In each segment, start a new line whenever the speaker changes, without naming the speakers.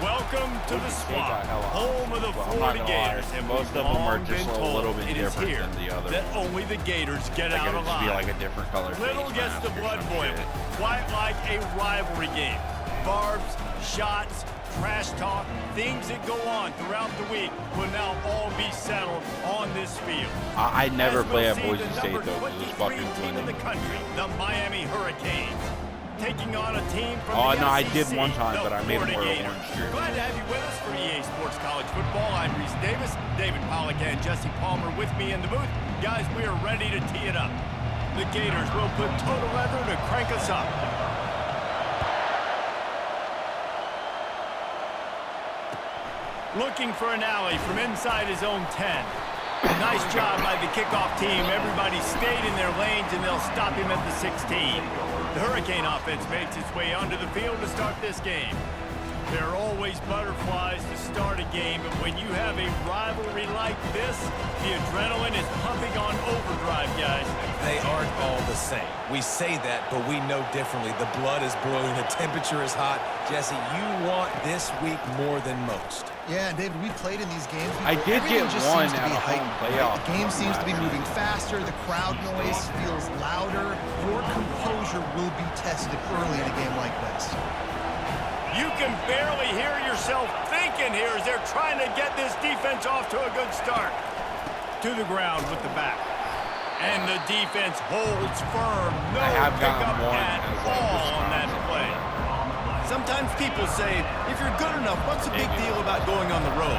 Welcome to the swamp, home of the Florida Gators, and
most of them are just a little bit
it is
different
here
than the other
that
ones.
only the Gators get
Like
out
it'd just be
alive.
like a different color
Little
face
gets the
mask or
blood
some
boiling,
shit.
quite like a rivalry game. Barbs, shots, trash talk, things that go on throughout the week will now all be settled on this field.
I never
As
play
we'll
at
see,
Boise
the
State
number
though, because it's
23
fucking
team in the
winning.
country, the Miami Hurricanes, taking on a team from
Oh
the
no, I
SEC,
did one time,
the
but I made him
Florida
wear a
Gators.
orange shirt.
Glad to have you with us for EA Sports College Football. I'm Reese Davis, David Pollack, and Jesse Palmer with me in the booth. Guys, we are ready to tee it up. The Gators will put total leather to crank us up. Looking for an alley from inside his own 10. Nice job by the kickoff team. Everybody stayed in their lanes, and they'll stop him at the 16. The Hurricane offense makes its way onto the field to start this game. There are always butterflies to start a game, but when you have a rivalry like this, the adrenaline is pumping on overdrive, guys.
They aren't all the same. We say that, but we know differently. The blood is boiling. The temperature is hot. Jesse, you want this week more than most.
Yeah, and David, we played in these games before.
I did
Everything
get
just
one
seems to
at
be
a home
heightened.
playoff
The game seems to be
last
moving
year.
faster. The crowd noise feels louder. Your composure will be tested early in a game like this.
You can barely hear yourself thinking here as they're trying to get this defense off to a good start. To the ground with the back. And the defense holds firm. No
I have gotten
pickup
one
at
as like
all on that
Wisconsin.
play. Sometimes people say, if you're good enough, what's the big deal about going on the road?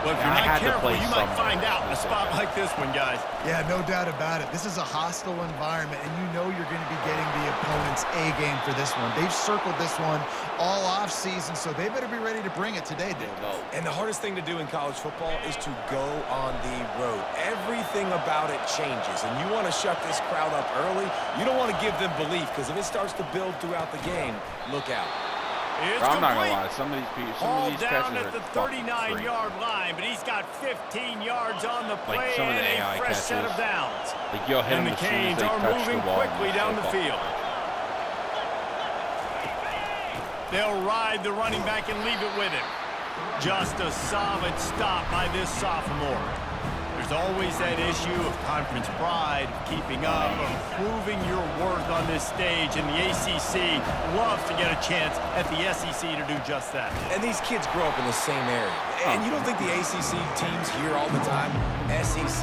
Well, if you're
I
not
had to
careful,
play
you might
somewhere.
find out in a spot like this one, guys.
Yeah, no doubt about it. This is a hostile environment, and you know you're going to be getting the opponent's A game for this one. They've circled this one all off season, so they better be ready to bring it today, David.
And the hardest thing to do in college football is to go on the road. Everything about it changes, and you want to shut this crowd up early. You don't want to give them belief, because if it starts to build throughout the game, look out.
It's
I'm not gonna
complete.
lie, some of these people, some
All
of these
down
catches
at
are
the
fucking
39-yard line, but he's got 15 yards on the play
some of the
and
AI
a fresh set of
catches.
downs.
Like you'll hit
And
them
the
as soon as
Canes
they
are
touch
moving
the ball.
quickly down the field. They'll ride the running back and leave it with him. Just a solid stop by this sophomore. There's always that issue of conference pride, keeping up, of proving your worth on this stage, and the ACC loves to get a chance at the SEC to do just that.
And these kids grow up in the same area. And you don't think the ACC teams hear all the time, SEC,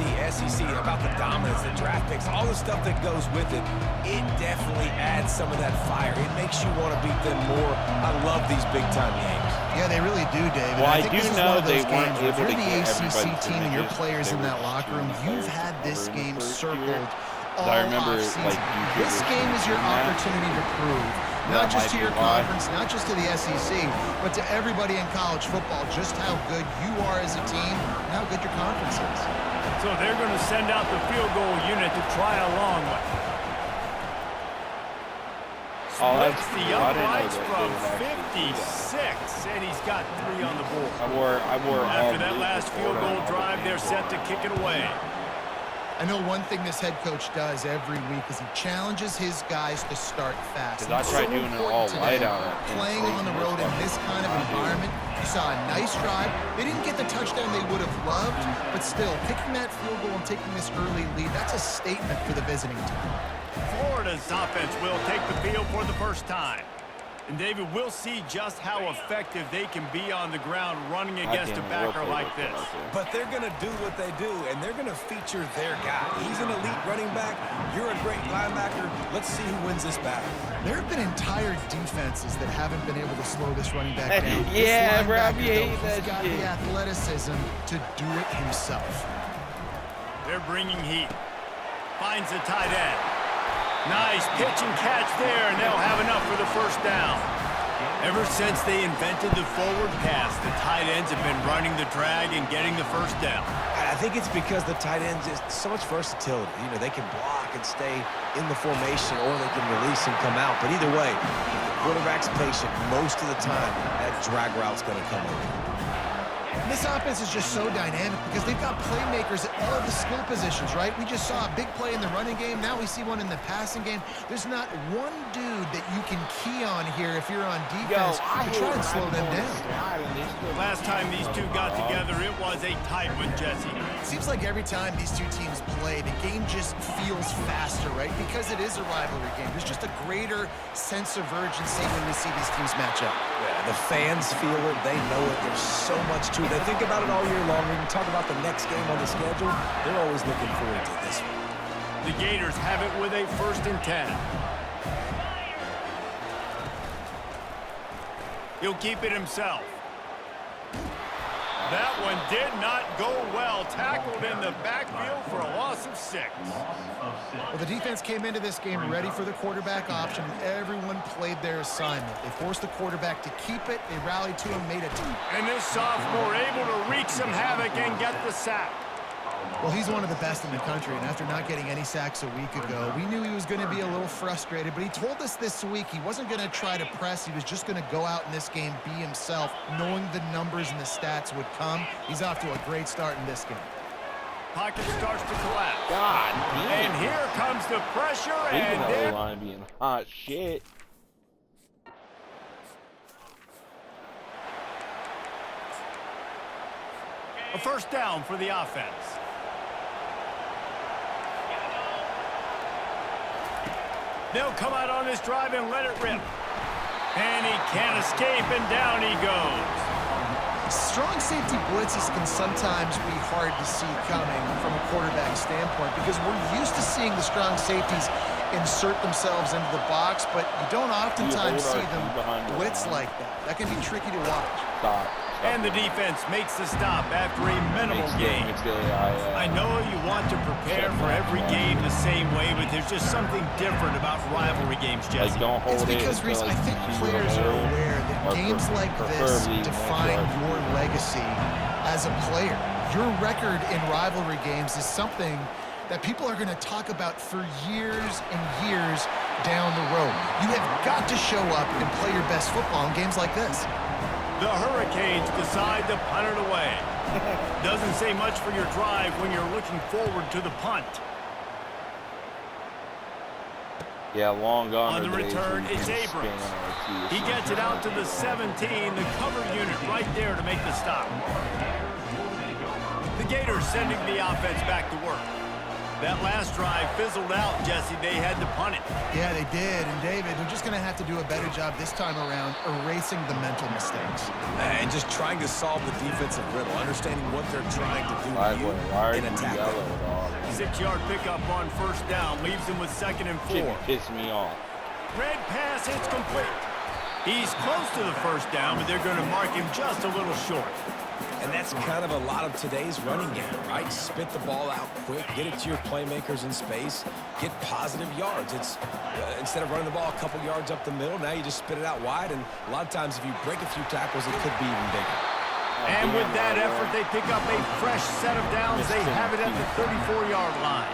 about the dominance, the draft picks, all the stuff that goes with it. It definitely adds some of that fire. It makes you want to beat them more. I love these big-time games.
Yeah, they really do, David.
Well, I
think
do
this is
know
one of those
they weren't
games where
able
if
to
you're the
get
ACC
everybody
team and your
finished.
players
They
in
were
that locker room,
just
you've
players
had
that
this
were in the
game
first
circled
year.
all
I remember,
offseason.
like, YouTube
This
was
game is your
doing that.
opportunity to prove,
That
not just
might
to
be
your
why.
conference, not just to the SEC, but to everybody in college football, just how good you are as a team and how good your conference is.
So they're going to send out the field goal unit to try a long one.
Oh, that's
Splits the
cool. I didn't know
uprights
that
from
they would actually do that.
56, and he's got 3 on the board.
I wore all
After that
blue
last
for
field
Florida
goal
and all the
drive, they're
games
set to
were
kick it away.
I know one thing this head coach does every week is he challenges his guys to start fast.
'Cause I
And it's
tried
so
doing it
important
all
today,
white out at
playing on the road in this kind of environment. You saw a nice drive. They didn't get the touchdown they would have loved, but still, kicking that field goal and taking this early lead, that's a statement for the visiting team.
Florida's offense will take the field for the first time. And, David, we'll see just how effective they can be on the ground running against a backer like this.
But they're going to do what they do, and they're going to feature their guy. He's an elite running back. You're a great linebacker. Let's see who wins this battle.
There have been entire defenses that haven't been able to slow this running back down.
Yeah,
This
bro, I
linebacker,
be
though,
hating
he's
that
got
shit.
the athleticism to do it himself.
They're bringing heat. Finds the tight end. Nice pitch and catch there, and they'll have enough for the first down. Ever since they invented the forward pass, the tight ends have been running the drag and getting the first down.
I think it's because the tight ends is so much versatility. You know, they can block and stay in the formation, or they can release and come out. But either way, if the quarterback's patient most of the time, that drag route's going to come over.
This offense is just so dynamic because they've got playmakers at all of the skill positions, right? We just saw a big play in the running game. Now we see one in the passing game. There's not one dude that you can key on here if you're on defense to try and slow them down.
Last time these two got together, it was a tight one, Jesse.
It seems like every time these two teams play, the game just feels faster, right? Because it is a rivalry game. There's just a greater sense of urgency when we see these teams match up.
Yeah, the fans feel it. They know it. There's so much to it. They think about it all year long. When you talk about the next game on the schedule, they're always looking forward to this one.
The Gators have it with a 1st and 10. He'll keep it himself. That one did not go well. Tackled in the backfield for a loss of 6.
Well, the defense came into this game ready for the quarterback option, and everyone played their assignment. They forced the quarterback to keep it. They rallied to him, made a team.
And this sophomore able to wreak some havoc and get the sack.
Well, he's one of the best in the country, and after not getting any sacks a week ago, we knew he was going to be a little frustrated, but he told us this week he wasn't going to try to press. He was just going to go out in this game, be himself, knowing the numbers and the stats would come. He's off to a great start in this game.
Pocket starts to collapse.
God damn.
And here comes the pressure, and
The
there.
O-line being hot shit.
A 1st down for the offense. They'll come out on this drive and let it rip. And he can't escape, and down he goes.
Strong safety blitzes can sometimes be hard to see coming from a quarterback standpoint because we're used to seeing the strong safeties insert themselves into the box, but you don't oftentimes see them blitz like that. That can be tricky to watch.
Stop.
And the defense makes the stop after a minimal gain. I know you want to prepare for every game the same way, but there's just something different about rivalry games, Jesse.
Like, don't hold
It's because, Reese, I think players are aware that games like this define your legacy as a player. Your record in rivalry games is something that people are going to talk about for years and years down the road. You have got to show up and play your best football in games like this.
The Hurricanes decide to punt it away. Doesn't say much for your drive when you're looking forward to the punt.
Yeah, long gone.
On the return, it's Abrams. He gets it out to the 17, the cover unit right there to make the stop. The Gators sending the offense back to work. That last drive fizzled out, Jesse. They had to punt it.
Yeah, they did. And, David, they're just going to have to do a better job this time around erasing the mental mistakes.
And just trying to solve the defensive riddle, understanding what they're trying to do in attack.
6-yard pickup on 1st down leaves him with 2nd and 4.
Piss me off.
Red pass, it's complete. He's close to the 1st down, but they're going to mark him just a little short.
And that's kind of a lot of today's running game, right? Spit the ball out quick, get it to your playmakers in space, get positive yards. It's instead of running the ball a couple yards up the middle, now you just spit it out wide, and a lot of times if you break a few tackles, it could be even bigger.
And with that effort, they pick up a fresh set of downs. They have it at the 34-yard line.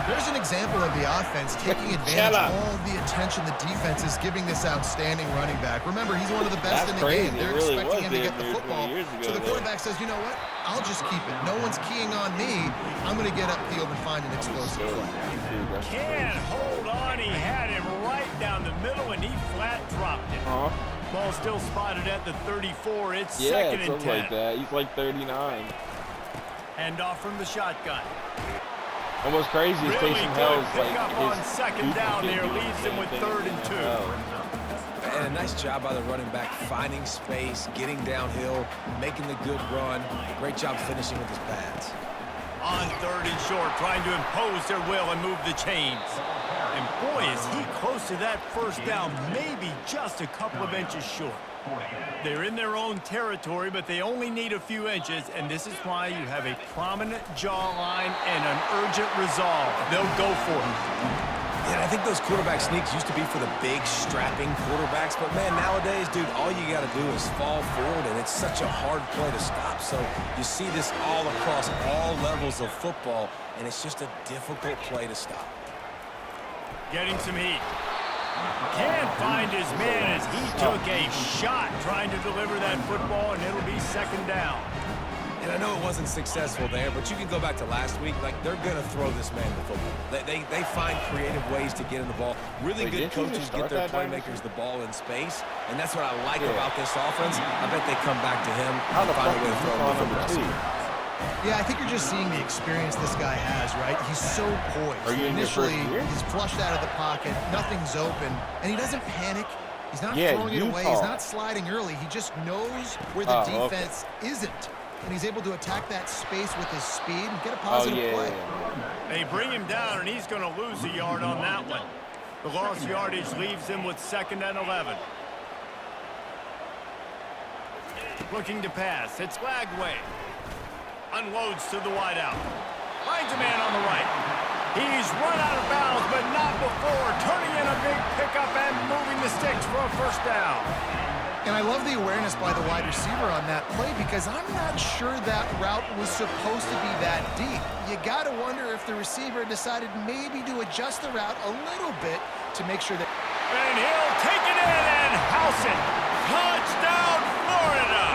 There's an example of the offense taking advantage of all the attention the defense is giving this outstanding running back. Remember, he's one of the best in the game. They're expecting him to get the football. So the quarterback says, you know what? I'll just keep it. No one's keying on me. I'm going to get upfield and find an explosive play.
Can't hold on. He had him right down the middle, and he flat dropped it. Ball still spotted at the 34. It's 2nd and 10.
Like that. He's like 39.
Hand off from the shotgun.
And what's crazy is
Really
Taysom
good
Hill's
pickup
like
on 2nd down there, leaves him with 3rd and 2.
And a nice job by the running back, finding space, getting downhill, making the good run. Great job finishing with his pads.
On 3rd and short, trying to impose their will and move the chains. And boy, is he close to that 1st down, maybe just a couple of inches short. They're in their own territory, but they only need a few inches, and this is why you have a prominent jawline and an urgent resolve. They'll go for it.
Yeah, I think those quarterback sneaks used to be for the big, strapping quarterbacks, but man, nowadays, dude, all you got to do is fall forward, and it's such a hard play to stop. So you see this all across all levels of football, and it's just a difficult play to stop.
Getting some heat. Can't find his man as he took a shot trying to deliver that football, and it'll be second down.
And I know it wasn't successful there, but you can go back to last week. Like, they're going to throw this man the football. They find creative ways to get him the ball. Really good coaches get their playmakers the ball in space, and that's what I like about this offense. I bet they come back to him and find a way to throw him the football.
Yeah, I think you're just seeing the experience this guy has, right? He's so poised. Initially, he's flushed out of the pocket. Nothing's open, and he doesn't panic. He's not throwing it away. He's not sliding early. He just knows where the defense isn't. And he's able to attack that space with his speed and get a positive play.
They bring him down, and he's going to lose a yard on that one. The lost yardage leaves him with 2nd and 11. Looking to pass. It's Lagway. Unloads to the wideout. Finds a man on the right. He's run out of bounds, but not before turning in a big pickup and moving the sticks for a first down.
And I love the awareness by the wide receiver on that play because I'm not sure that route was supposed to be that deep. You got to wonder if the receiver decided maybe to adjust the route a little bit to make sure that...
And he'll take it in and house it. Touchdown, Florida!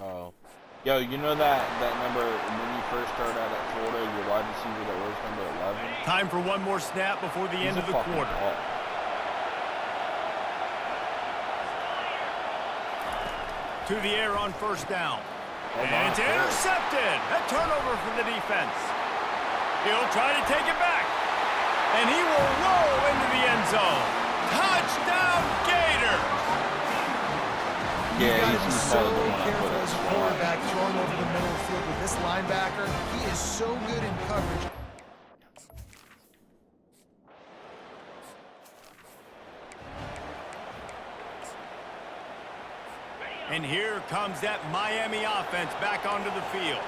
Oh. Yo, you know that number when you first started out at Florida, your wide receiver that was number 11?
Time for one more snap before the end of the quarter. To the air on first down. And it's intercepted. A turnover for the defense. He'll try to take it back. And he will roll into the end zone. Touchdown, Gators!
You've got to be so careful as a quarterback throwing over the middle of the field with this linebacker. He is so good in coverage.
And here comes that Miami offense back onto the field.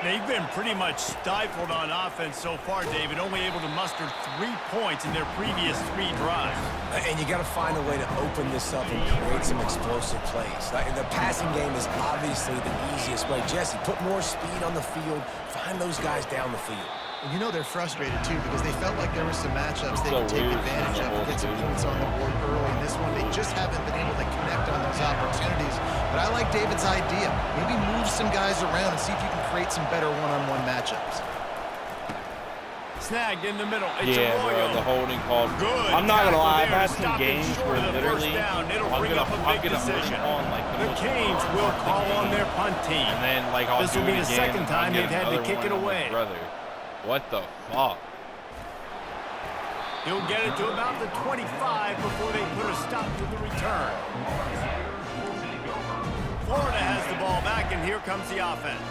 They've been pretty much stifled on offense so far, David, only able to muster 3 points in their previous 3 drives.
And you got to find a way to open this up and create some explosive plays. The passing game is obviously the easiest way. Jesse, put more speed on the field. Find those guys down the field.
And you know they're frustrated, too, because they felt like there were some matchups they could take advantage of and get some points on the board early. In this one, they just haven't been able to connect on those opportunities. But I like David's idea. Maybe move some guys around and see if you can create some better one-on-one matchups.
Snagged in the middle. It's
bro, the holding call.
Good.
I'm not gonna lie, I've had some games where literally
It'll bring up a big decision. The Canes will call on their punt team.
And then, like,
this will be the second time they've had to kick it away.
Brother, what the fuck?
He'll get it to about the 25 before they put a stop to the return. Florida has the ball back, and here comes the offense.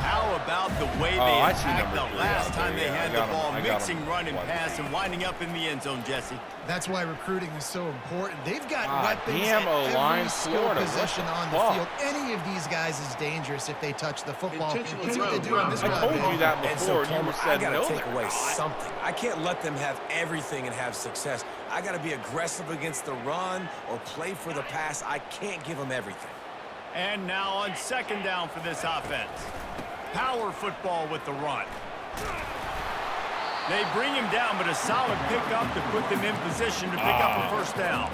How about the way they attacked the last time they had the ball, mixing run and pass and winding up in the end zone, Jesse?
That's why recruiting is so important. They've got weapons at every skill position on the field. Any of these guys is dangerous if they touch the football. Let's see what they do in this
I told you that before, and you said
I
no.
got to take away something. I can't let them have everything and have success. I got to be aggressive against the run or play for the pass. I can't give them everything.
And now on second down for this offense. Power football with the run. They bring him down, but a solid pickup to put them in position to pick up a first down.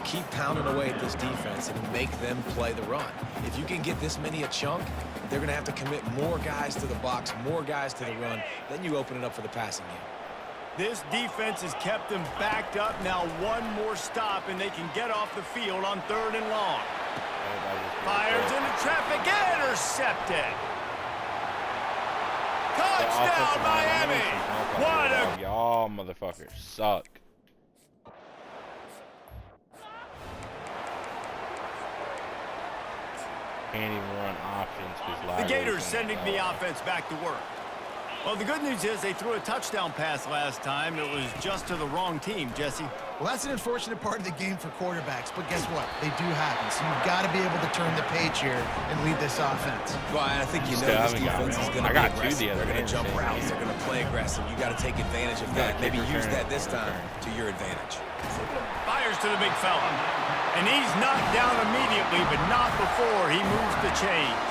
Keep pounding away at this defense and make them play the run. If you can get this many a chunk, they're going to have to commit more guys to the box, more guys to the run. Then you open it up for the passing game.
This defense has kept them backed up. Now one more stop, and they can get off the field on 3rd and long. Fires into traffic, intercepted. Touchdown, Miami! What a...
Y'all motherfuckers suck. Can't even run options.
The Gators sending the offense back to work. Well, the good news is they threw a touchdown pass last time. It was just to the wrong team, Jesse.
Well, that's an unfortunate part of the game for quarterbacks, but guess what? They do happen. So you've got to be able to turn the page here and lead this offense.
Well, I think you know this defense is going to be aggressive. They're going to jump routes. They're going to play aggressive. You got to take advantage of that. Maybe use that this time to your advantage.
Fires to the big fella. And he's knocked down immediately, but not before he moves the chains.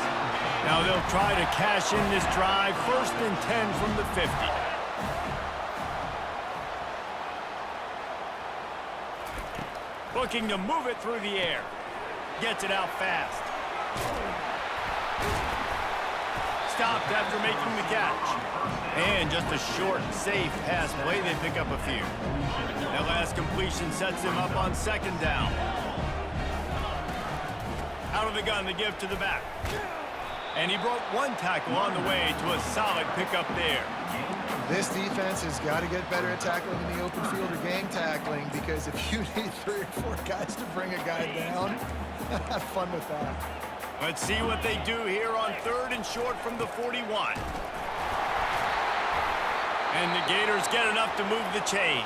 Now they'll try to cash in this drive. 1st and 10 from the 50. Looking to move it through the air. Gets it out fast. Stopped after making the catch. And just a short, safe pass play. They pick up a few. That last completion sets him up on 2nd down. Out of the gun to give to the back. And he broke 1 tackle on the way to a solid pickup there.
This defense has got to get better at tackling in the open field or gang tackling, because if you need 3 or 4 guys to bring a guy down, have fun with that.
Let's see what they do here on 3rd and short from the 41. And the Gators get enough to move the chains.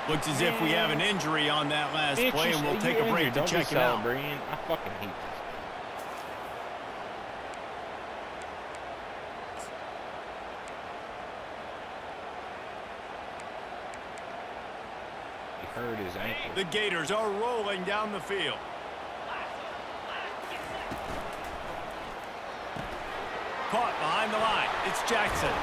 Looks as if we have an injury on that last play, and we'll take a break to check it out.
I fucking hate this. He hurt his ankle.
The Gators are rolling down the field. Caught behind the line. It's Jackson.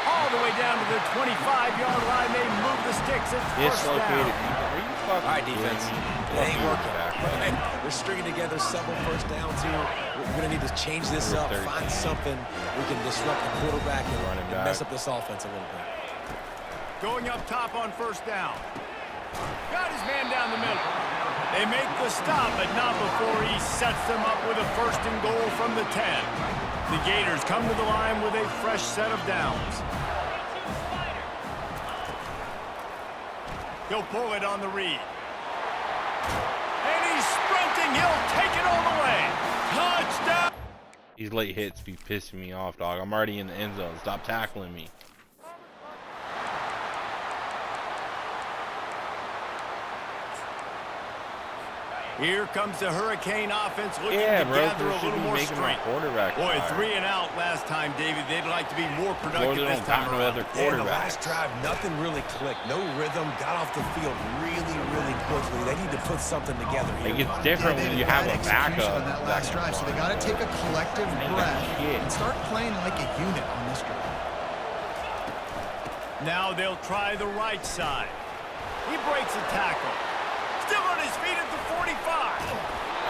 All the way down to the 25-yard line. They move the sticks. It's 1st down.
All right, defense. It ain't working. Right? We're stringing together several 1st downs here. We're going to need to change this up, find something we can disrupt the quarterback and mess up this offense a little bit.
Going up top on 1st down. Got his man down the middle. They make the stop, but not before he sets them up with a 1st and goal from the 10. The Gators come to the line with a fresh set of downs. He'll pull it on the read. And he's sprinting. He'll take it all the way. Touchdown!
These late hits be pissing me off, dog. I'm already in the end zone. Stop tackling me.
Here comes the Hurricane offense looking to gather a little more strength. Boy, 3 and out last time, David. They'd like to be more productive this time around.
Yeah, the last drive, nothing really clicked. No rhythm. Got off the field really, really quickly. They need to put something together here.
Like, it's different when you have a backup
on that last drive, so they got to take a collective breath and start playing like a unit on this drive.
Now they'll try the right side. He breaks a tackle. Still on his feet at the 45.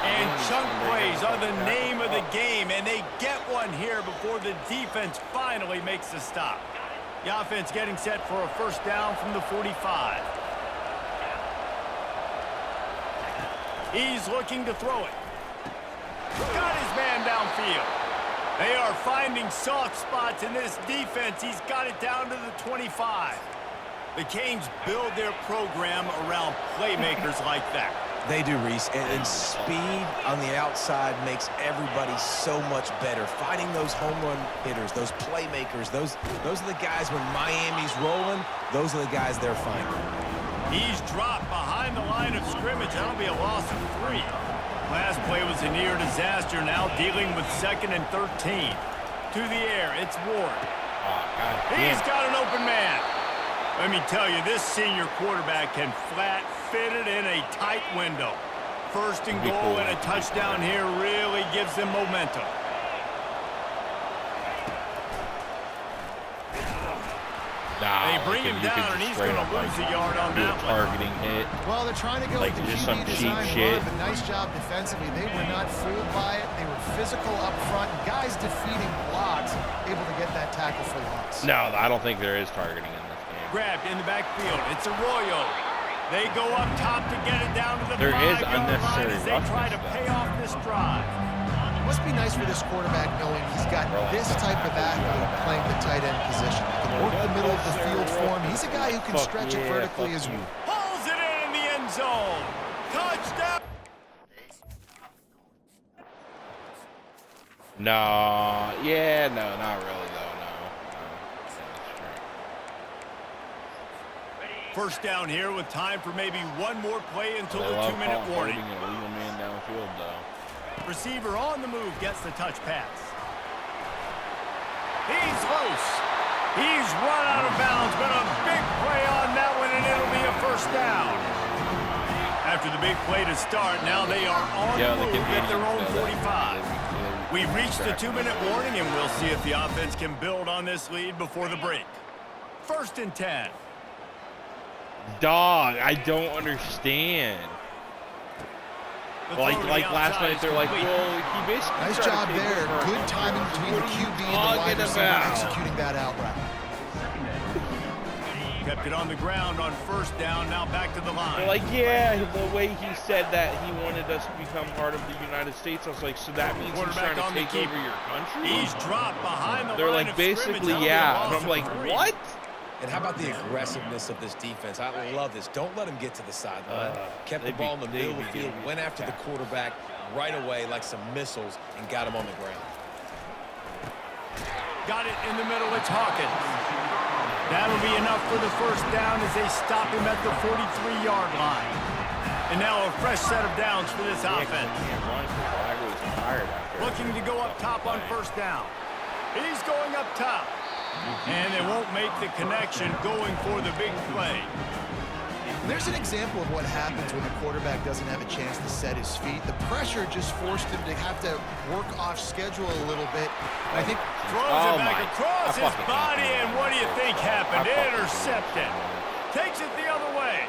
And chunk plays are the name of the game, and they get one here before the defense finally makes the stop. The offense getting set for a 1st down from the 45. He's looking to throw it. Got his man downfield. They are finding soft spots in this defense. He's got it down to the 25. The Canes build their program around playmakers like that.
They do, Reese, and speed on the outside makes everybody so much better. Finding those home run hitters, those playmakers, those are the guys when Miami's rolling, those are the guys they're finding.
He's dropped behind the line of scrimmage. That'll be a loss of 3. Last play was a near disaster, now dealing with 2nd and 13. To the air, it's Ward. He's got an open man. Let me tell you, this senior quarterback can flat fit it in a tight window. 1st and goal and a touchdown here really gives them momentum. They bring him down, and he's going to lose a yard on that one.
Targeting hit.
Well, they're trying to go
like
with the
just some
QB
cheap
design
shit.
run, but nice job defensively. They were not fooled by it. They were physical up front. Guys defeating blocks, able to get that tackle for loss.
No, I don't think there is targeting in this game.
Grabbed in the backfield. It's Arroyo. They go up top to get it down to the 5-yard line as they try to pay off this drive.
It must be nice for this quarterback knowing he's got this type of athlete playing the tight end position. He can work the middle of the field for him. He's a guy who can stretch it vertically as well.
Pulls it in the end zone. Touchdown.
No, yeah, no, not really though. No.
1st down here with time for maybe one more play until the 2-minute warning.
Man downfield though.
Receiver on the move gets the touch pass. He's loose. He's run out of bounds, but a big play on that one, and it'll be a 1st down. That After the big play to start, now they are on the move at their own 45. We've reached the 2-minute warning, and we'll see if the offense can build on this lead before the break. 1st and 10.
Dog, I don't understand. Like last night, they're like, well, he basically
nice job there. Good timing between the QB and the wide receiver executing that out route.
Kept it on the ground on 1st down, now back to the line.
They're like, yeah, the way he said that he wanted us to become part of the United States, I was like, so that means he's trying to take over your country?
He's dropped behind the
They're
line
like,
of
basically,
scrimmage.
yeah. And I'm like, what?
And how about the aggressiveness of this defense? I love this. Don't let him get to the sideline. Kept the ball in the middle of the field, went after the quarterback right away like some missiles and got him on the ground.
Got it in the middle. It's Hawkins. That'll be enough for the 1st down as they stop him at the 43-yard line. And now a fresh set of downs for this offense. Looking to go up top on 1st down. He's going up top. And they won't make the connection going for the big play.
There's an example of what happens when the quarterback doesn't have a chance to set his feet. The pressure just forced him to have to work off schedule a little bit. And I think
throws it back across his body, and what do you think happened? Intercepted. Takes it the other way.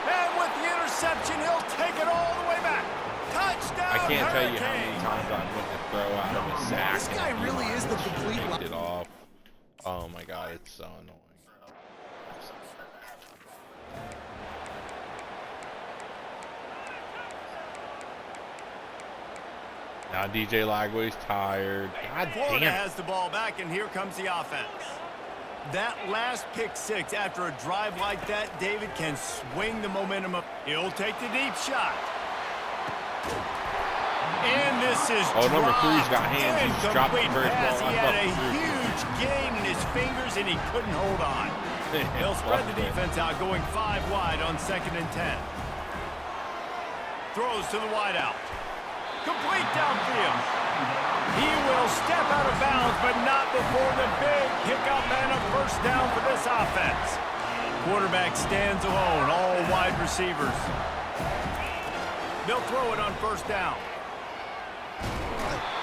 And with the interception, he'll take it all the way back. Touchdown,
I can't tell you how
Hurricane.
many times I went to throw out of a sack.
This guy really is the complete
it off. Oh my god, it's so annoying. Now DJ Lagway's tired. God
Florida
damn.
has the ball back, and here comes the offense. That last pick 6 after a drive like that, David can swing the momentum up. He'll take the deep shot. And this is
number 3's got hands. He's dropped the
incomplete
first
pass.
ball.
He had a huge gain in his fingers, and he couldn't hold on. They'll spread the defense out, going 5 wide on 2nd and 10. Throws to the wideout. Complete downfield. He will step out of bounds, but not before the big pickup and a 1st down for this offense. Quarterback stands alone, all wide receivers. They'll throw it on 1st down.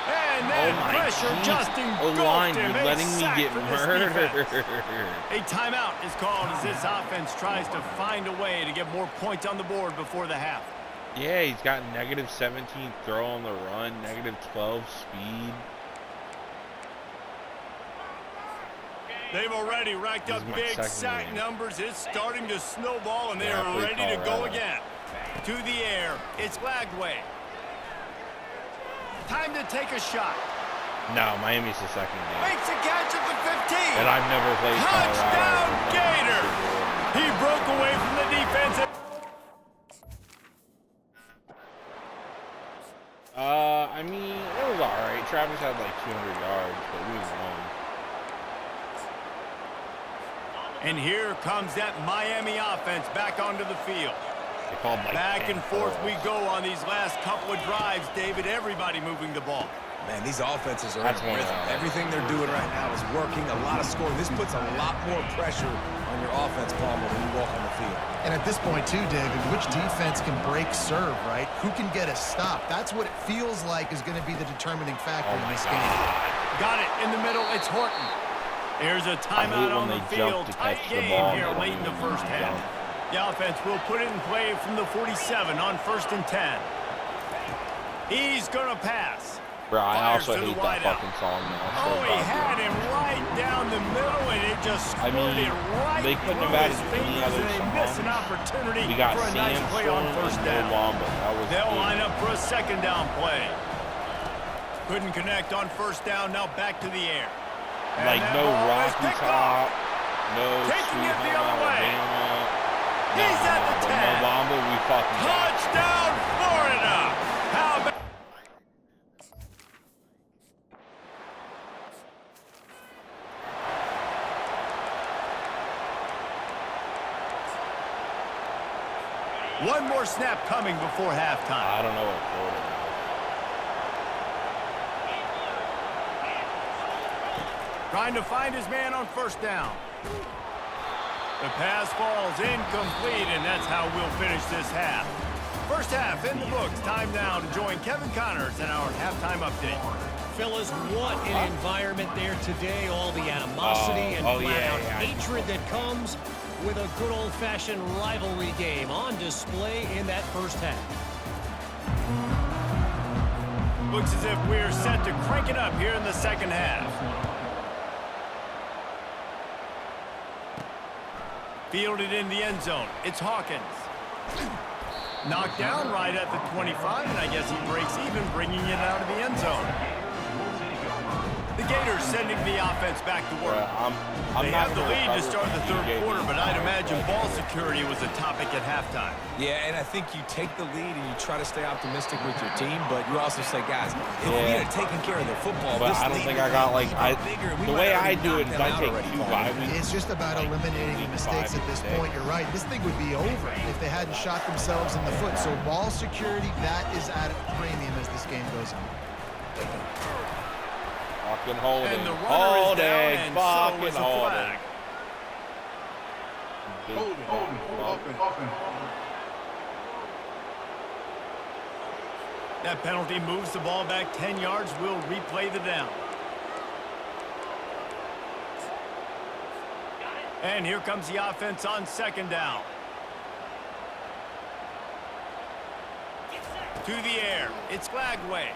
And then pressure just engulfed him.
Letting me get murdered.
A timeout is called as this offense tries to find a way to get more points on the board before the half.
Yeah, he's got -17 throw on the run, -12 speed.
They've already racked up big sack numbers. It's starting to snowball, and they are ready to go again. To the air, it's Lagway. Time to take a shot.
No, Miami's the 2nd game.
Makes a catch at the 15.
And I've never played
Touchdown,
Colorado.
Gator. He broke away from the defense.
I mean, it was all right. Travis had like 200 yards, but we won.
And here comes that Miami offense back onto the field.
They called like
back and forth we go on these last couple of drives, David. Everybody moving the ball.
Man, these offenses are in rhythm. Everything they're doing right now is working. A lot of scoring. This puts a lot more pressure on your offense, Palmer, when you walk on the field.
And at this point, too, David, which defense can break serve, right? Who can get a stop? That's what it feels like is going to be the determining factor in this game.
Got it in the middle. It's Horton. There's a timeout on the field. Tight game here late in the 1st half. The offense will put it in play from the 47 on 1st and 10. He's going to pass.
Bro, I also hate that fucking song now.
Oh, he had him right down the middle, and it just squirted right
they couldn't have added any other
songs. They missed an opportunity
we got
for a nice play on 1st down. They'll line up for a 2nd down play. Couldn't connect on 1st down, now back to the air. And
like no Rocky Top, no
taking it the
Sweet
other
Home
way.
Alabama.
He's at the 10.
Mobamba, we fucking
Touchdown, Florida! How about... One more snap coming before halftime.
I don't know what Florida is.
Trying to find his man on 1st down. The pass falls incomplete, and that's how we'll finish this half. First half in the books. Time now to join Kevin Connors in our halftime update.
Fellas, what an environment there today. All the animosity and flat-out hatred that comes with a good old-fashioned rivalry game on display in that first half.
Looks as if we're set to crank it up here in the second half. Fielded in the end zone. It's Hawkins. Knocked down right at the 25, and I guess he breaks even, bringing it out of the end zone. The Gators sending the offense back to work. They have the lead to start the third quarter, but I'd imagine ball security was a topic at halftime.
Yeah, and I think you take the lead and you try to stay optimistic with your team, but you also say, guys, if we had taken care of the football,
but
this
I don't think I got like the way I do it is I take 2 bye weeks.
It's just about eliminating the mistakes at this point. You're right. This thing would be over if they hadn't shot themselves in the foot. So ball security, that is at a premium as this game goes on.
Fucking holding.
And the runner is down, and so is the
holding.
flag. That penalty moves the ball back 10 yards. We'll replay the down. And here comes the offense on second down. To the air. It's Flagway.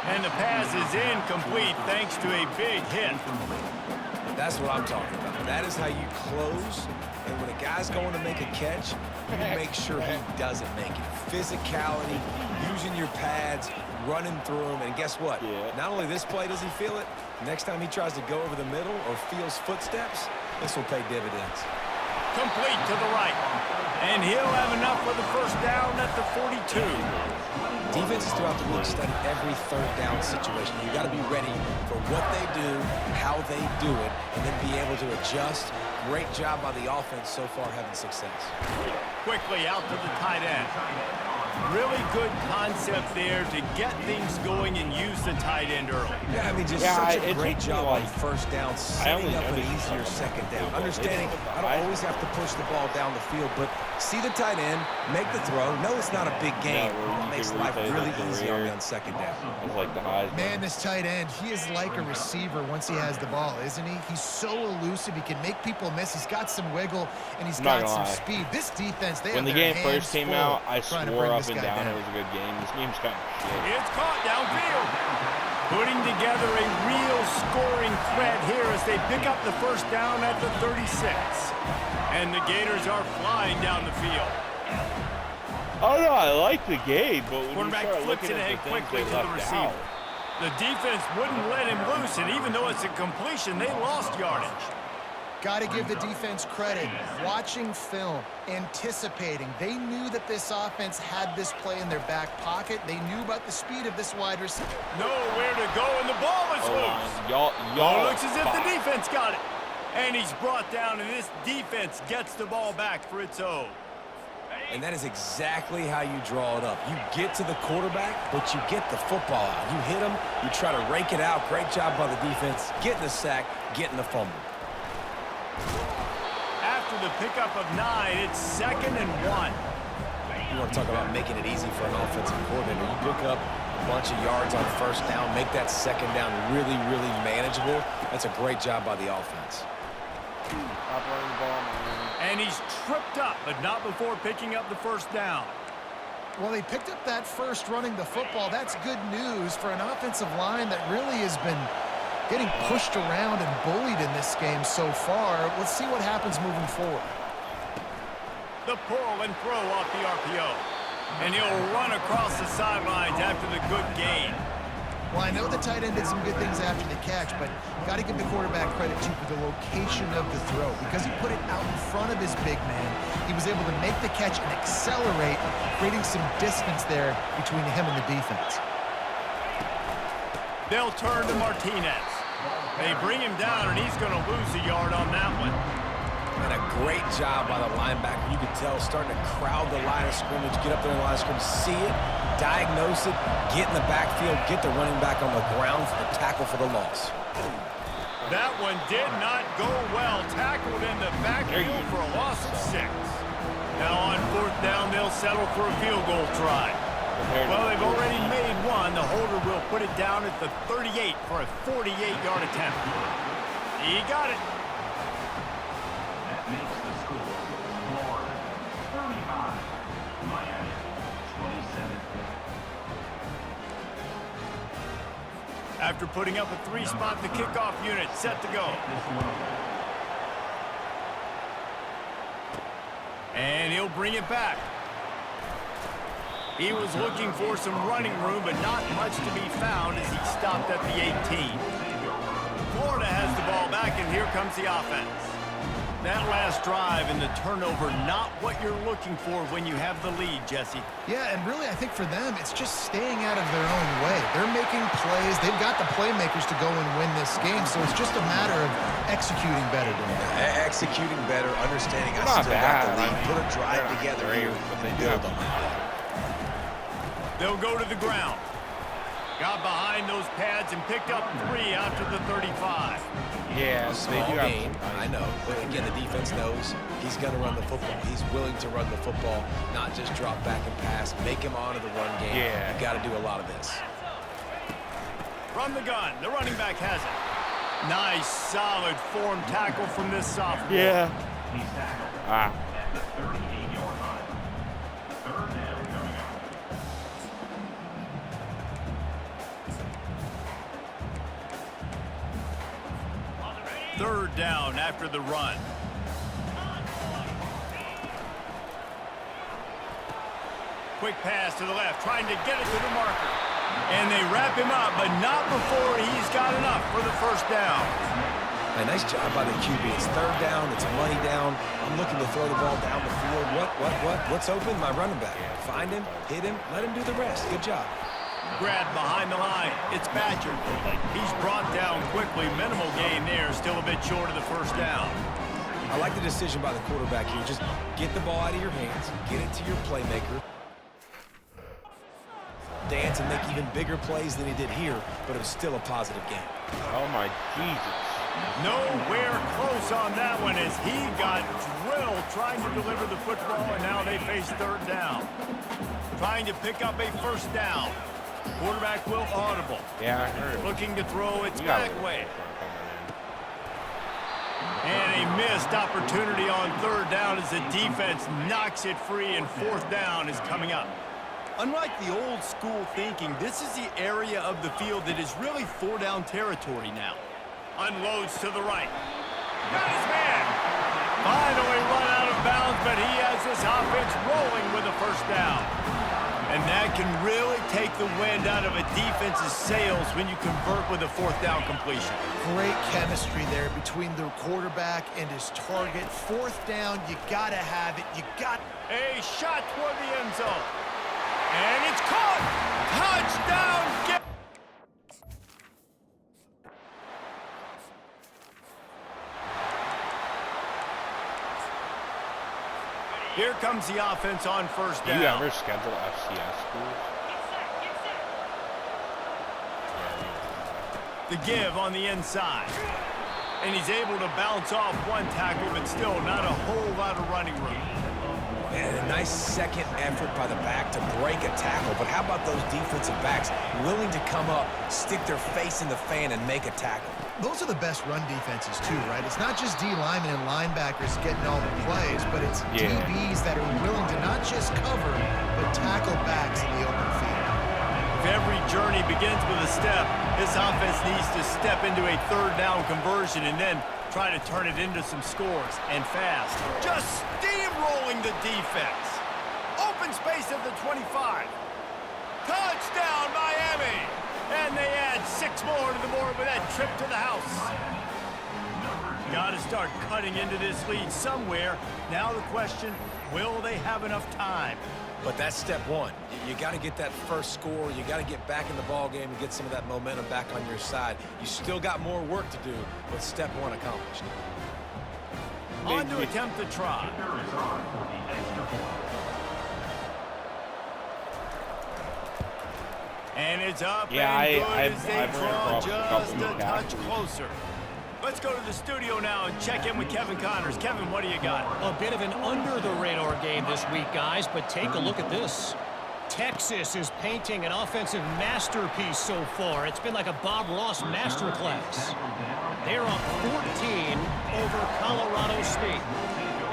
And the pass is incomplete thanks to a big hit.
That's what I'm talking about. That is how you close. And when a guy's going to make a catch, you make sure he doesn't make it. Physicality, using your pads, running through them. And guess what? Not only this play does he feel it, next time he tries to go over the middle or feels footsteps, this will pay dividends.
Complete to the right. And he'll have enough for the first down at the 42.
Defenses throughout the league study every third down situation. You got to be ready for what they do, how they do it, and then be able to adjust. Great job by the offense so far having success.
Quickly out to the tight end. Really good concept there to get things going and use the tight end early.
Yeah, I mean, just such a great job on first down, setting up an easier second down. Understanding I don't always have to push the ball down the field, but see the tight end, make the throw. No, it's not a big game. It makes life really easy on me on second down.
It's like the highs.
Man, this tight end, he is like a receiver once he has the ball, isn't he? He's so elusive. He can make people miss. He's got some wiggle, and he's got some speed. This defense, they
when the game first came out, I swore up and down it was a good game. This game's kind of shit.
It's caught downfield. Putting together a real scoring threat here as they pick up the first down at the 36. And the Gators are flying down the field.
Oh, no, I like the game, but when
Quarterback
you start
flips
looking
it
at
ahead
the things
quickly
they
to the
left
receiver.
out.
The defense wouldn't let him loose, and even though it's a completion, they lost yardage.
Got to give the defense credit. Watching film, anticipating. They knew that this offense had this play in their back pocket. They knew about the speed of this wide receiver.
Nowhere to go, and the ball is loose.
Y'all
looks as if the defense got it. And he's brought down, and this defense gets the ball back for its own.
And that is exactly how you draw it up. You get to the quarterback, but you get the football out. You hit him, you try to rake it out. Great job by the defense, getting the sack, getting the fumble.
After the pickup of 9, it's 2nd and 1.
You want to talk about making it easy for an offensive coordinator. You pick up a bunch of yards on first down, make that second down really, really manageable. That's a great job by the offense.
And he's tripped up, but not before picking up the first down.
Well, they picked up that first running the football. That's good news for an offensive line that really has been getting pushed around and bullied in this game so far. Let's see what happens moving forward.
The pull and throw off the RPO. And he'll run across the sidelines after the good gain.
Well, I know the tight end did some good things after the catch, but got to give the quarterback credit, too, for the location of the throw. Because he put it out in front of his big man, he was able to make the catch and accelerate, creating some distance there between him and the defense.
They'll turn to Martinez. They bring him down, and he's going to lose a yard on that one.
And a great job by the linebacker. You can tell starting to crowd the line of scrimmage, get up there in the line of scrimmage, see it, diagnose it, get in the backfield, get the running back on the ground for the tackle for the loss.
That one did not go well. Tackled in the backfield for a loss of 6. Now on 4th 4th down, they'll settle for a field goal try. Well, they've already made one. The holder will put it down at the 38 for a 48-yard attempt. He got it.
That makes the score Florida 35, Miami 27.
After putting up a 3-spot, the kickoff unit set to go. And he'll bring it back. He was looking for some running room, but not much to be found as he stopped at the 18. Florida has the ball back, and here comes the offense. That last drive and the turnover, not what you're looking for when you have the lead, Jesse.
Yeah, and really, I think for them, it's just staying out of their own way. They're making plays. They've got the playmakers to go and win this game, so it's just a matter of executing better than that.
Executing better, understanding I still got the lead. Put a drive together here and build on that.
They'll go to the ground. Got behind those pads and picked up 3 after the 35.
Yeah,
Small game, I know. But again, the defense knows he's going to run the football. He's willing to run the football, not just drop back and pass, make him honor the run game.
Yeah.
You got to do a lot of this.
From the gun, the running back has it. Nice, solid form tackle from this sophomore.
Yeah.
He's tackled
Ah.
at the 38-yard line. 3rd down coming up.
Third down after the run. Quick pass to the left, trying to get it to the marker. And they wrap him up, but not before he's got enough for the first down.
A nice job by the QB. It's 3rd down. It's money down. I'm looking to throw the ball down the field. What's open? My running back. Find him, hit him, let him do the rest. Good job.
Grabbed behind the line. It's Badger. He's brought down quickly. Minimal gain there. Still a bit short of the first down.
I like the decision by the quarterback here. Just get the ball out of your hands. Get it to your playmaker. Dance and make even bigger plays than he did here, but it was still a positive game.
Oh, my Jesus.
Nowhere close on that one as he got drilled trying to deliver the football, and now they face 3rd down. Trying to pick up a first down. Quarterback will audible.
Yeah, I heard it.
Looking to throw its
We got
back
it.
way. And a missed opportunity on 3rd down as the defense knocks it free, and 4th down is coming up. Unlike the old school thinking, this is the area of the field that is really 4-down territory now. Unloads to the right. Got his man. Finally run out of bounds, but he has this offense rolling with a first down. And that can really take the wind out of a defense's sails when you convert with a 4th down completion.
Great chemistry there between the quarterback and his target. 4th down, you got to have it. You got
a shot toward the end zone. And it's caught. Touchdown. Here comes the offense on first down.
Do you ever schedule FCS schools?
The give on the inside. And he's able to bounce off one tackle, but still not a whole lot of running room.
And a nice second effort by the back to break a tackle. But how about those defensive backs willing to come up, stick their face in the fan, and make a tackle?
Those are the best run defenses, too, right? It's not just D linemen and linebackers getting all the plays, but it's DBs that are willing to not just cover, but tackle backs in the open field.
If every journey begins with a step, this offense needs to step into a 3rd down conversion and then try to turn it into some scores, and fast. Just steamrolling the defense. Open space at the 25. Touchdown, Miami! And they add 6 more to the board with that trip to the house. Got to start cutting into this lead somewhere. Now the question, will they have enough time?
But that's step one. You got to get that first score. You got to get back in the ball game and get some of that momentum back on your side. You still got more work to do, but step one accomplished.
On to attempt the try. And it's up and good as they draw just a touch closer. Let's go to the studio now and check in with Kevin Connors. Kevin, what do you got?
A bit of an under-the-radar game this week, guys, but take a look at this. Texas is painting an offensive masterpiece so far. It's been like a Bob Ross masterclass. They're up 14 over Colorado State.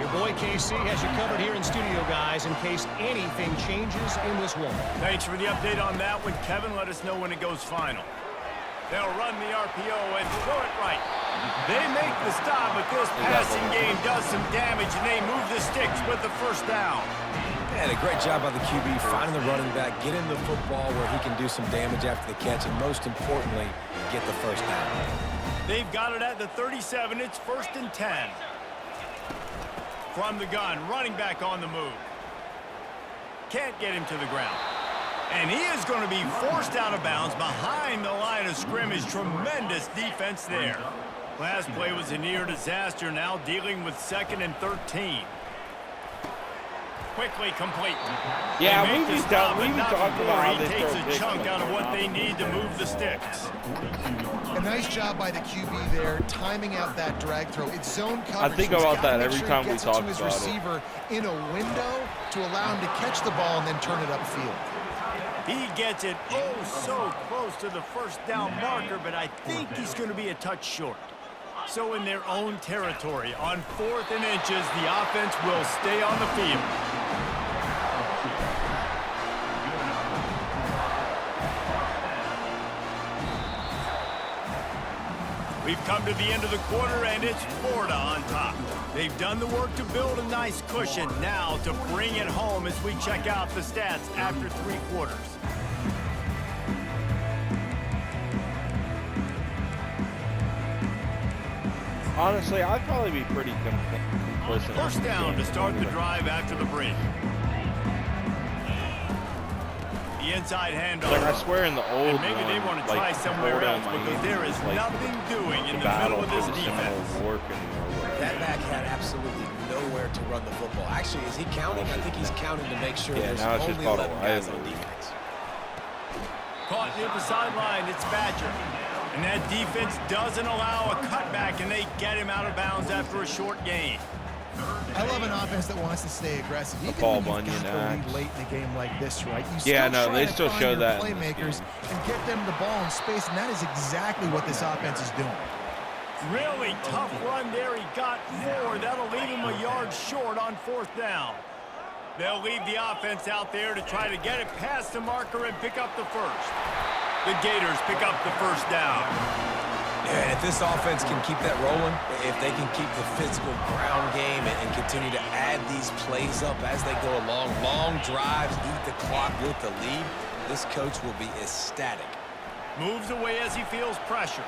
Your boy KC has you covered here in studio, guys, in case anything changes in this one.
Thanks for the update on that one, Kevin. Let us know when it goes final. They'll run the RPO and throw it right. They make the stop, but this passing game does some damage, and they move the sticks with the first down.
And a great job by the QB finding the running back, getting the football where he can do some damage after the catch, and most importantly, get the first down.
They've got it at the 37. It's 1st and 10. From the gun, running back on the move. Can't get him to the ground. And he is going to be forced out of bounds behind the line of scrimmage. Tremendous defense there. Last play was a near disaster, now dealing with 2nd and 13. Quickly complete.
Yeah, we talked about how
he
they
takes
throw
a chunk out of what they need to move the sticks.
A nice job by the QB there, timing out that drag throw. It's zone coverage.
I think about that every time we talk
about it. His
about
receiver in a window to allow him to catch the ball and then turn it upfield.
He gets it so close to the first down marker, but I think he's going to be a touch short. So in their own territory, on 4th and inches, the offense will stay on the field. We've come to the end of the quarter, and it's Florida on top. They've done the work to build a nice cushion. Now to bring it home as we check out the stats after 3 quarters.
Honestly, I'd probably be pretty complicit.
First down to start the drive after the break. The inside handoff.
Like, I swear in the old
and maybe they want to try somewhere else because there is nothing doing in the middle of this defense.
That back had absolutely nowhere to run the football. Actually, is he counting? I think he's counting to make sure there's only 11 guys on defense.
Caught near the sideline, it's Badger. And that defense doesn't allow a cutback, and they get him out of bounds after a short gain.
I love an offense that wants to stay aggressive. Even
Paul
when you've
Bunyan
got the lead
acts.
late in a game like this, right? You
Yeah,
still
no,
try
they
to
still
find
show
your
that in this
playmakers
game.
and get them the ball in space, and that is exactly what this offense is doing.
Really tough run there. He got 4. That'll leave him a yard short on 4th down. They'll leave the offense out there to try to get it past the marker and pick up the first. The Gators pick up the first down.
And if this offense can keep that rolling, if they can keep the physical ground game and continue to add these plays up as they go along, long drives, eat the clock with the lead, this coach will be ecstatic.
Moves away as he feels pressure.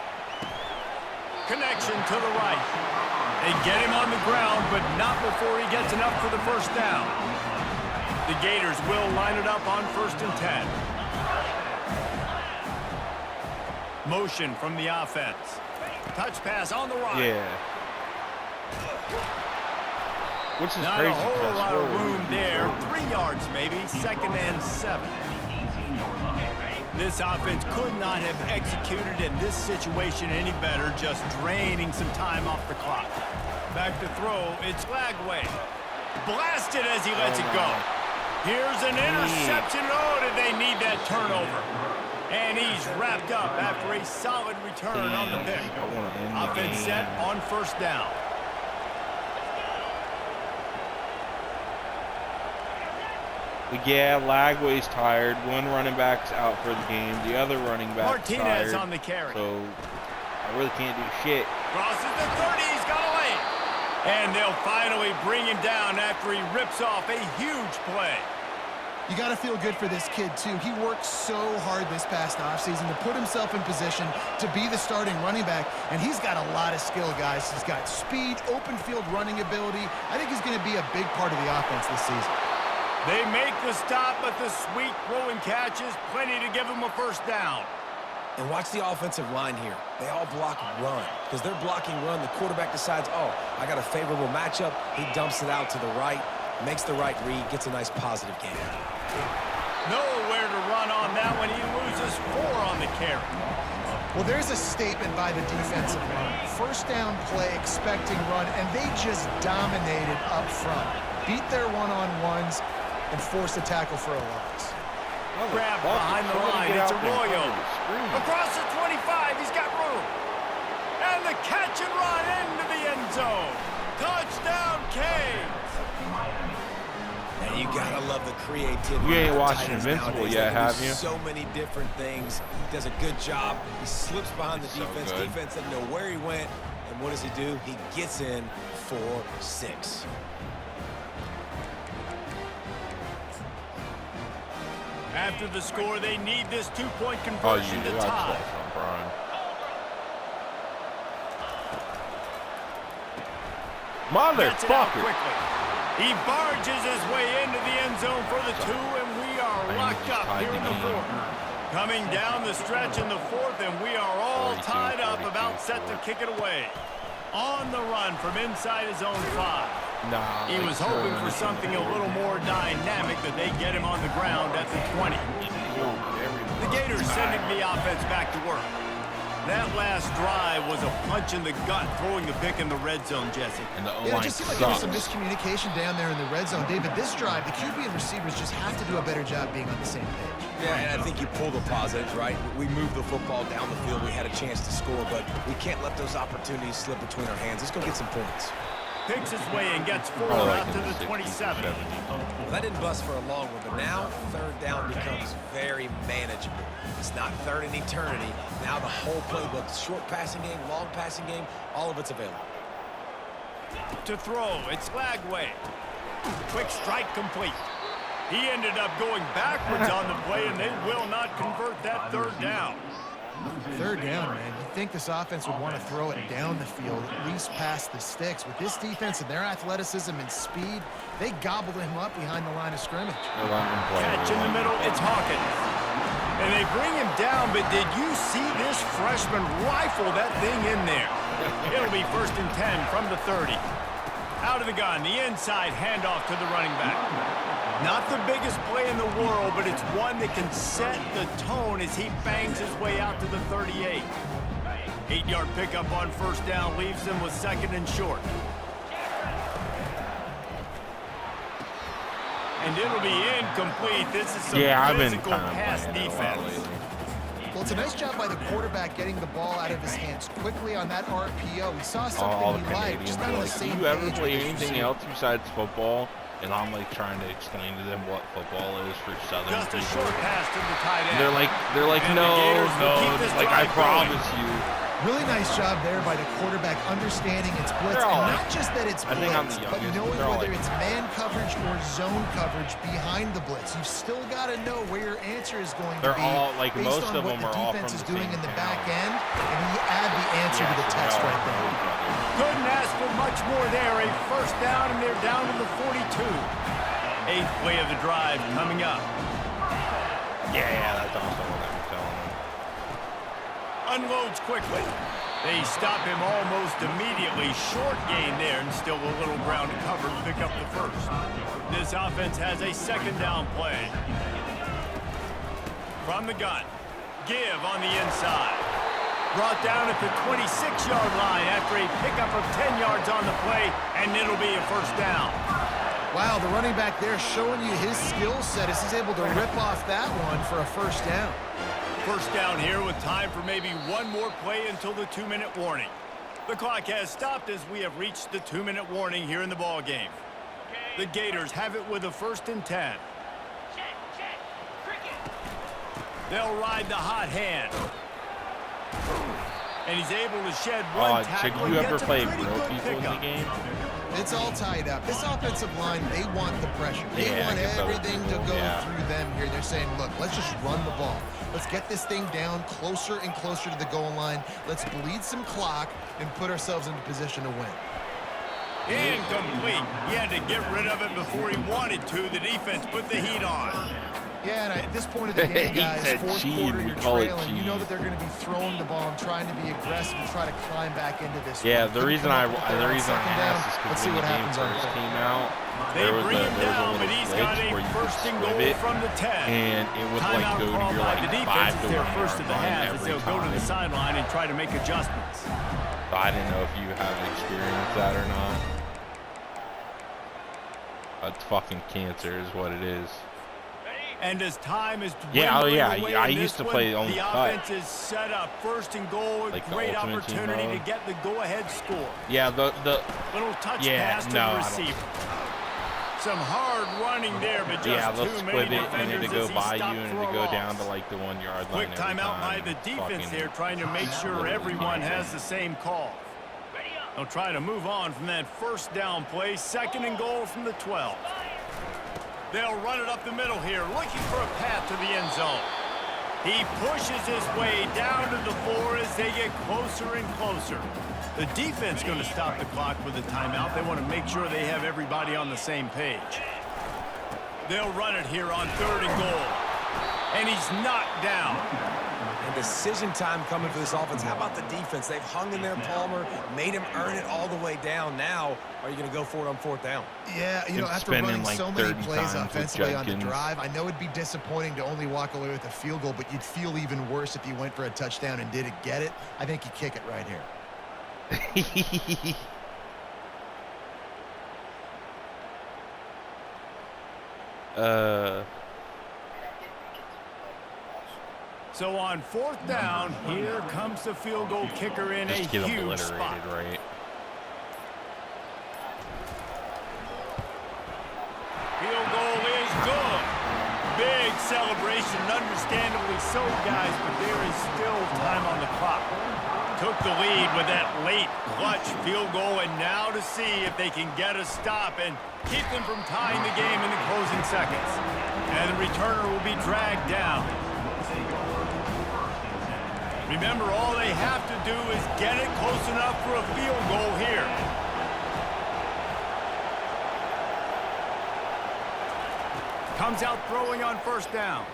Connection to the right. They get him on the ground, but not before he gets enough for the first down. The Gators will line it up on 1st and 10. Motion from the offense. Touch pass on the right.
Yeah. Which is
Not
crazy.
a whole lot of room there. 3 yards maybe. 2nd and 7. This offense could not have executed in this situation any better, just draining some time off the clock. Back to throw. It's Lagway. Blasted as he lets it go. Here's an interception. Oh, did they need that turnover? And he's wrapped up after a solid return on the pick. Offense set on 1st down.
Yeah, Lagway's tired. One running back's out for the game. The other running back's
Martinez
tired.
on the carry.
So I really can't do shit.
Crosses the 30. He's got a lane. And they'll finally bring him down after he rips off a huge play.
You got to feel good for this kid, too. He worked so hard this past offseason to put himself in position to be the starting running back, and he's got a lot of skill, guys. He's got speed, open field running ability. I think he's going to be a big part of the offense this season.
They make the stop, but the sweet throwing catch is plenty to give him a first down.
And watch the offensive line here. They all block run. Because they're blocking run, the quarterback decides, oh, I got a favorable matchup. He dumps it out to the right, makes the right read, gets a nice positive gain.
Nowhere to run on that one. He loses 4 on the carry.
Well, there's a statement by the defensive line. First down play, expecting run, and they just dominated up front. Beat their one-on-ones and forced a tackle for a loss.
Grab behind the line. It's Arroyo. Across the 25. He's got room. And the catch and run into the end zone. Touchdown, Canes.
And you gotta love the creativity.
You ain't
of
watching
Titans
Invincible
nowadays.
yet,
They can
have
do
you?
So many different things. He does a good job. He slips behind the defense.
good.
Defense doesn't know where he went. And what does he do? He gets in for 6.
After the score, they need this 2-point
Oh,
conversion
you
to
got
tie.
that, Brian.
Gets it out
Motherfucker.
quickly. He barges his way into the end zone for the 2, and we are locked up here in the 4th. Coming down the stretch in the 4th, and we are all
42,
tied up,
42,
about set to kick it away. On the run from inside his own 5.
Nah,
He was hoping for something a little more dynamic, that they get him on the ground at the 20. The Gators sending the offense back to work. That last drive was a punch in the gut, throwing the pick in the red zone, Jesse.
And the
Yeah,
O-line
it just seemed like there was some
sucks.
miscommunication down there in the red zone. David, this drive, the QB and receivers just have to do a better job being on the same page.
Yeah, and I think you pull the positives, right? We moved the football down the field. We had a chance to score, but we can't let those opportunities slip between our hands. Let's go get some points.
Picks his way and gets 4
I like
out to
it,
the
60,
27.
70.
Well, that didn't bust for a long one, but now 3rd down becomes very manageable. It's not 3rd and eternity. Now the whole playbook, short passing game, long passing game, all of it's available.
To throw, it's Lagway. Quick strike complete. He ended up going backwards on the play, and they will not convert that 3rd down.
3rd down, man. You'd think this offense would want to throw it down the field, at least past the sticks. With this defense and their athleticism and speed, they gobbled him up behind the line of scrimmage.
Catch in the middle, it's Hawkins. And they bring him down, but did you see this freshman rifle that thing in there? It'll be 1st and 10 from the 30. Out of the gun, the inside handoff to the running back. Not the biggest play in the world, but it's one that can set the tone as he bangs his way out to the 38. 8-yard pickup on 1st down leaves them with 2nd and short. And it'll be incomplete. This is some physical pass defense.
Well, it's a nice job by the quarterback getting the ball out of his hands quickly on that RPO. He saw something he liked, just not on the same
Do you ever
page
play
with his
anything
receiver.
else besides football? And I'm like trying to explain to them what football is for Southern
Just a
people.
short pass to the tight end.
They're like,
And the
no,
Gators will
no.
keep this
Like, I
drive going.
promise you.
Really nice job there by the quarterback understanding it's blitz.
They're all
And
like-
not just that it's
I think I'm
blitz,
the
but
youngest.
knowing
They're all
whether
like-
it's man coverage or zone coverage behind the blitz. You've still got to know where your answer is going
They're
to be
all, like,
based
most
on
of
what
them
the
are all
defense
from
is
the
doing
same
in the
town.
back end. And you add the answer to the text right there.
Couldn't ask for much more there. A 1st down, and they're down to the 42. 8th play of the drive coming up.
Yeah, that's also what I'm telling them.
Unloads quickly. They stop him almost immediately. Short gain there, and still a little ground to cover to pick up the 1st. This offense has a 2nd down play. From the gun. Give on the inside. Brought down at the 26-yard line after a pickup of 10 yards on the play, and it'll be a 1st down.
Wow, the running back there showing you his skill set as he's able to rip off that one for a 1st down.
1st down here with time for maybe one more play until the 2-minute warning. The clock has stopped as we have reached the 2-minute warning here in the ball game. The Gators have it with a 1st and 10. They'll ride the hot hand. And he's able to shed one tackle.
Did you
and
ever
gets a
play
pretty
real
good
people in the
pickup.
game?
It's all tied up. This offensive line, they want the pressure. They
Yeah,
want
I guess that was
everything to
cool,
go
yeah.
through them here. They're saying, look, let's just run the ball. Let's get this thing down closer and closer to the goal line. Let's bleed some clock and put ourselves into position to win.
Incomplete. He had to get rid of it before he wanted to. The defense put the heat on.
Yeah, and at this point of the game,
He
guys,
said
4th
cheese,
quarter,
we
you're
call it
trailing. You know
cheese.
that they're going to be throwing the ball and trying to be aggressive and try to climb back into this.
Yeah,
one.
the
Couldn't
reason
come
I
up with it on
asked is
second down.
because
Let's see
when
what
the game
happens on
first
third.
came out,
They bring him down, but he's got a first and goal from the 10.
And it would like
Timeout
go to
called
your
by
like
the
5
defense
to
is their
1
first of the
yard line
half as
every
they'll go to the
time.
sideline and try to make adjustments.
So I didn't know if you have experienced that or not. That's fucking cancer is what it is.
And as time is
Yeah,
dwindling
yeah,
away
I
in
used
this
to play
one,
on
the
cut.
offense is set up. First and goal, a
Like the
great
Ultimate Team
opportunity
mode.
to get the go-ahead score.
Yeah, the
Little touch
Yeah,
pass to
no,
the
I don't.
receiver. Some hard running there, but just
yeah, they'll
too
split
many
it and
defenders
it'll go
as he
by you
stopped
and
for
it'll
a
go
loss.
down to like the 1 yard line.
Quick
every
timeout by
time.
the defense
Fucking
there, trying to make sure
literally
everyone
cancer.
has the same call. They'll try to move on from that first down play. Second and goal from the 12. They'll run it up the middle here, looking for a path to the end zone. He pushes his way down to the 4 as they get closer and closer. The defense going to stop the clock with a timeout. They want to make sure they have everybody on the same page. They'll run it here on 3rd and goal. And he's knocked down.
And decision time coming for this offense. How about the defense? They've hung in there, Palmer, made him earn it all the way down. Now, are you going to go for it on 4th down?
Yeah, you know,
It's
after
been
running
in, like,
so many
30
plays
times with
offensively on the
Judkins.
drive, I know it'd be disappointing to only walk away with a field goal, but you'd feel even worse if you went for a touchdown and didn't get it. I think you kick it right here.
So on 4th down, here comes the field goal kicker in
Just
a
get
huge
obliterated,
spot.
right?
Field goal is good. Big celebration, understandably so, guys, but there is still time on the clock. Took the lead with that late clutch field goal, and now to see if they can get a stop and keep them from tying the game in the closing seconds. And the returner will be dragged down. Remember, all they have to do is get it close enough for a field goal here. Comes out throwing on 1st down.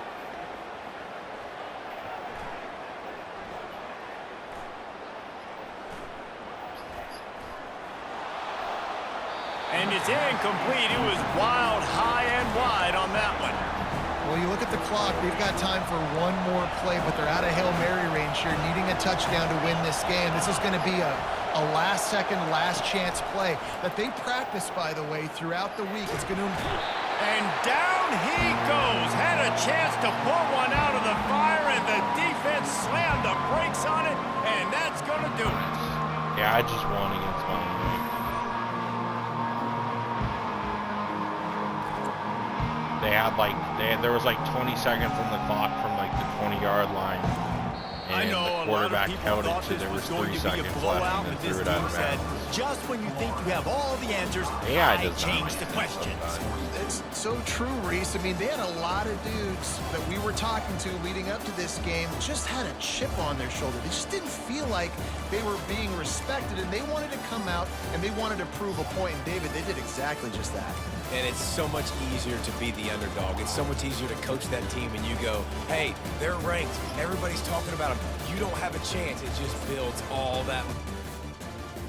And it's incomplete. It was wild, high and wide on that one.
Well, you look at the clock, they've got time for one more play, but they're out of Hail Mary range here, needing a touchdown to win this game. This is going to be a last-second, last-chance play that they practice, by the way, throughout the week. It's going to...
And down he goes. Had a chance to pull one out of the fire, and the defense slammed the brakes on it, and that's going to do it.
Yeah, I just won against Miami. They had like there was like 20 seconds on the clock from like the 20-yard line,
I
and
know
the
a lot of
quarterback
people
held
thought
it to
this
there was
was going
3
to be a
seconds
blowout,
left, and
but
then
this
threw it out
team
of
said,
bounds.
just when you think you have all the answers,
Yeah,
I
it does
change
not
the
make sense
questions.
sometimes.
It's so true, Reese. I mean, they had a lot of dudes that we were talking to leading up to this game just had a chip on their shoulder. They just didn't feel like they were being respected, and they wanted to come out, and they wanted to prove a point. And, David, they did exactly just that.
And it's so much easier to be the underdog. It's so much easier to coach that team and you go, hey, they're ranked. Everybody's talking about them. You don't have a chance. It just builds all that